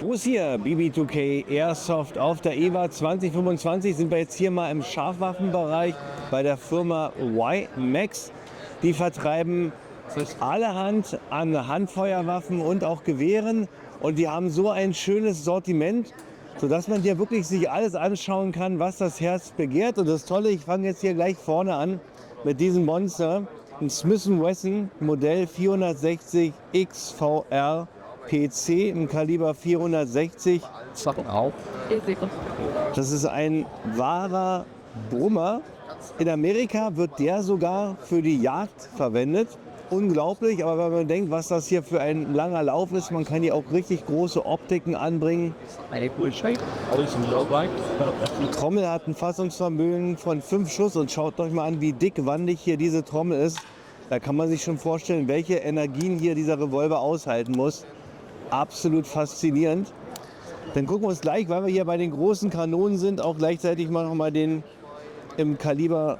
Servus hier, BB2K Airsoft auf der EWA 2025 sind wir jetzt hier mal im Scharfwaffenbereich bei der Firma Y-Max. Die vertreiben allerhand an Handfeuerwaffen und auch Gewehren und die haben so ein schönes Sortiment, sodass man hier wirklich sich alles anschauen kann, was das Herz begehrt. Und das Tolle, ich fange jetzt hier gleich vorne an mit diesem Monster, ein Smith & Wesson Modell 460 XVR PC im Kaliber 460. Das ist ein wahrer Brummer. In Amerika wird der sogar für die Jagd verwendet. Unglaublich, aber wenn man denkt, was das hier für ein langer Lauf ist, man kann hier auch richtig große Optiken anbringen. Die Trommel hat ein Fassungsvermögen von 5 Schuss und schaut euch mal an, wie dickwandig hier diese Trommel ist. Da kann man sich schon vorstellen, welche Energien hier dieser Revolver aushalten muss. Absolut faszinierend. Dann gucken wir uns gleich, weil wir hier bei den großen Kanonen sind, auch gleichzeitig mal noch mal den im Kaliber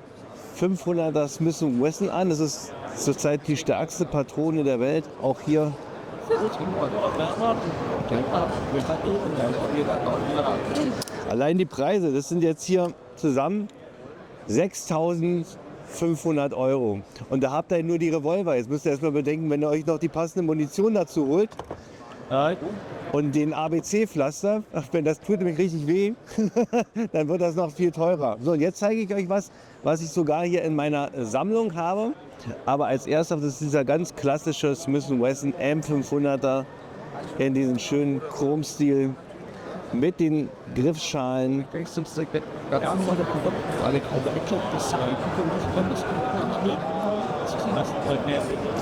500er Smith & Wesson an. Das ist zurzeit die stärkste Patrone der Welt. Auch hier. Allein die Preise, das sind jetzt hier zusammen 6.500 €. Und da habt ihr nur die Revolver. Jetzt müsst ihr erstmal bedenken, wenn ihr euch noch die passende Munition dazu holt. Und den ABC-Pflaster, wenn das tut nämlich richtig weh, dann wird das noch viel teurer. So, und jetzt zeige ich euch was ich sogar hier in meiner Sammlung habe. Aber als erstes, das ist dieser ganz klassische Smith & Wesson M500er in diesem schönen Chromstil mit den Griffschalen.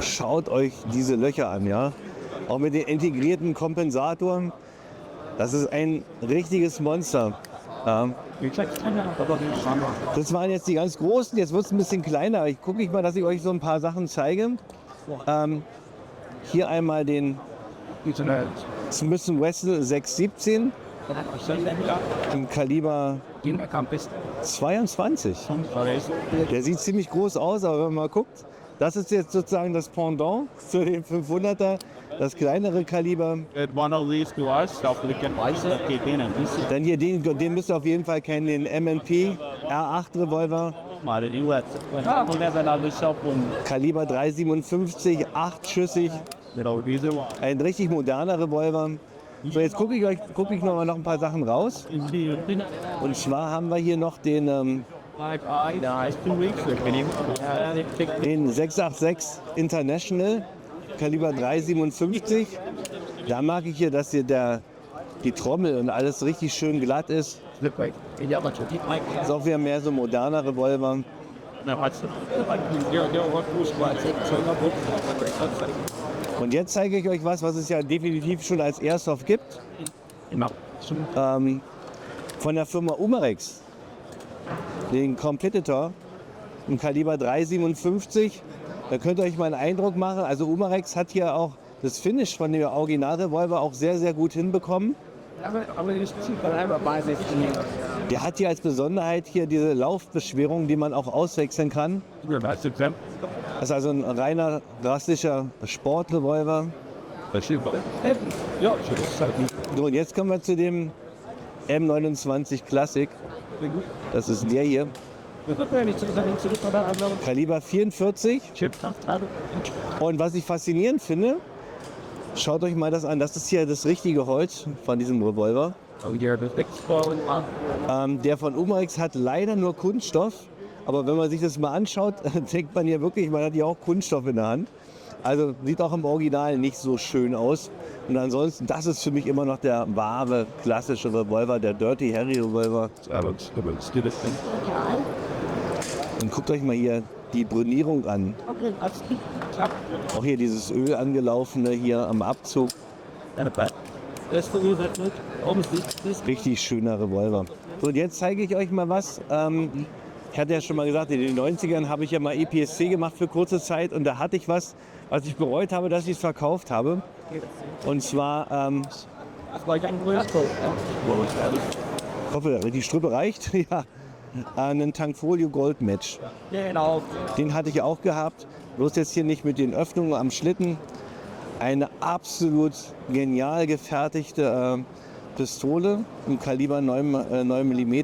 Schaut euch diese Löcher an, ja. Auch mit den integrierten Kompensatoren. Das ist ein richtiges Monster. Ja. Das waren jetzt die ganz großen, jetzt wird es ein bisschen kleiner. Ich gucke mal, dass ich euch so ein paar Sachen zeige. Hier einmal den Smith & Wesson 617 im Kaliber 22. Der sieht ziemlich groß aus, aber wenn man mal guckt, das ist jetzt sozusagen das Pendant zu dem 500er, das kleinere Kaliber. Dann hier den müsst ihr auf jeden Fall kennen, den M&P R8 Revolver. Kaliber 357, 8-schüssig. Ein richtig moderner Revolver. So, jetzt gucke ich noch ein paar Sachen raus. Und zwar haben wir hier noch den 686 International, Kaliber 357. Da mag ich hier, dass hier die Trommel und alles richtig schön glatt ist. Ist auch wieder mehr so moderner Revolver. Und jetzt zeige ich euch was es ja definitiv schon als Airsoft gibt. Von der Firma Umarex. Den Competitor im Kaliber 357. Da könnt ihr euch mal einen Eindruck machen. Also Umarex hat hier auch das Finish von dem Originalrevolver auch sehr, sehr gut hinbekommen. Der hat hier als Besonderheit hier diese Laufbeschwerung, die man auch auswechseln kann. Das ist also ein reiner, drastischer Sportrevolver. So, und jetzt kommen wir zu dem M29 Classic. Das ist der hier. Kaliber 44. Und was ich faszinierend finde, schaut euch mal das an. Das ist hier das richtige Holz von diesem Revolver. Der von Umarex hat leider nur Kunststoff. Aber wenn man sich das mal anschaut, denkt man hier wirklich, man hat hier auch Kunststoff in der Hand. Also sieht auch im Original nicht so schön aus. Und ansonsten, das ist für mich immer noch der wahre, klassische Revolver, der Dirty Harry Revolver. Und guckt euch mal hier die Brunierung an. Auch hier dieses Öl angelaufene hier am Abzug. Richtig schöner Revolver. So, und jetzt zeige ich euch mal was. Ich hatte ja schon mal gesagt, in den 90ern habe ich ja mal EPSC gemacht für kurze Zeit und da hatte ich was ich bereut habe, dass ich es verkauft habe. Und zwar, ich hoffe, die Strippe reicht. Ja, einen Tankfolio Gold Match. Den hatte ich auch gehabt, bloß jetzt hier nicht mit den Öffnungen am Schlitten, Eine absolut genial gefertigte Pistole im Kaliber 9 mm.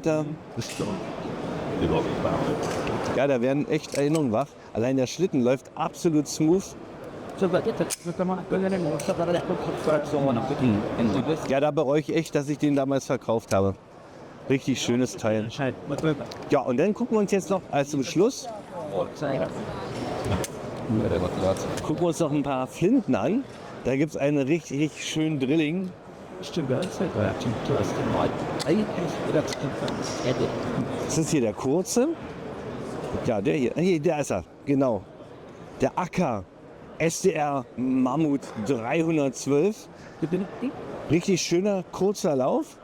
Ja, da werden echt Erinnerungen wach. Allein der Schlitten läuft absolut smooth. Ja, da bereue ich echt, dass ich den damals verkauft habe. Richtig schönes Teil. Ja, und dann gucken wir uns jetzt noch als zum Schluss gucken wir uns noch ein paar Flinten an. Da gibt es einen richtig, richtig schönen Drilling. Das ist hier der kurze. Ja, der hier. Hier, der ist er. Genau. Der Acker SDR Mammut 312. Richtig schöner, kurzer Lauf.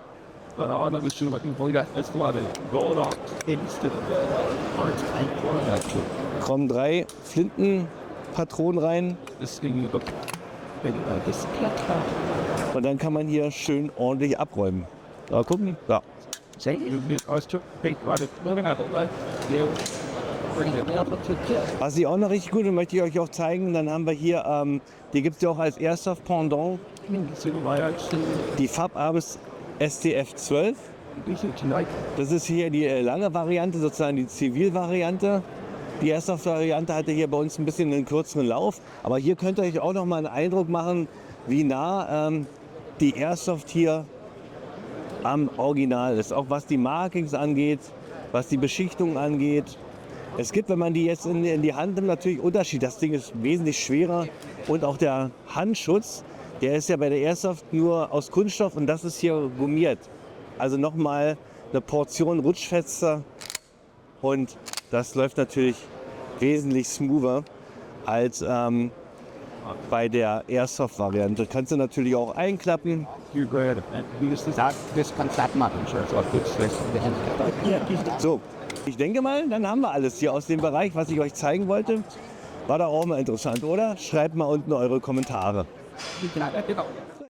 Kommen 3 Flintenpatronen rein. Und dann kann man hier schön ordentlich abräumen. Da gucken. Ja. Was ich auch noch richtig gut und möchte ich euch auch zeigen, dann haben wir hier, die gibt es ja auch als Airsoft Pendant, die Fab Abis STF 12. Das ist hier die lange Variante, sozusagen die Zivilvariante. Die Airsoft-Variante hatte hier bei uns ein bisschen einen kürzeren Lauf. Aber hier könnt ihr euch auch noch mal einen Eindruck machen, wie nah die Airsoft hier am Original ist. Auch was die Markings angeht, was die Beschichtung angeht. Es gibt, wenn man die jetzt in die Hand nimmt, natürlich Unterschied. Das Ding ist wesentlich schwerer. Und auch der Handschutz, der ist ja bei der Airsoft nur aus Kunststoff und das ist hier gummiert. Also nochmal eine Portion rutschfester. Und das läuft natürlich wesentlich smoother als bei der Airsoft-Variante. Kannst du natürlich auch einklappen. So, ich denke mal, dann haben wir alles hier aus dem Bereich, was ich euch zeigen wollte. War doch auch mal interessant, oder? Schreibt mal unten eure Kommentare.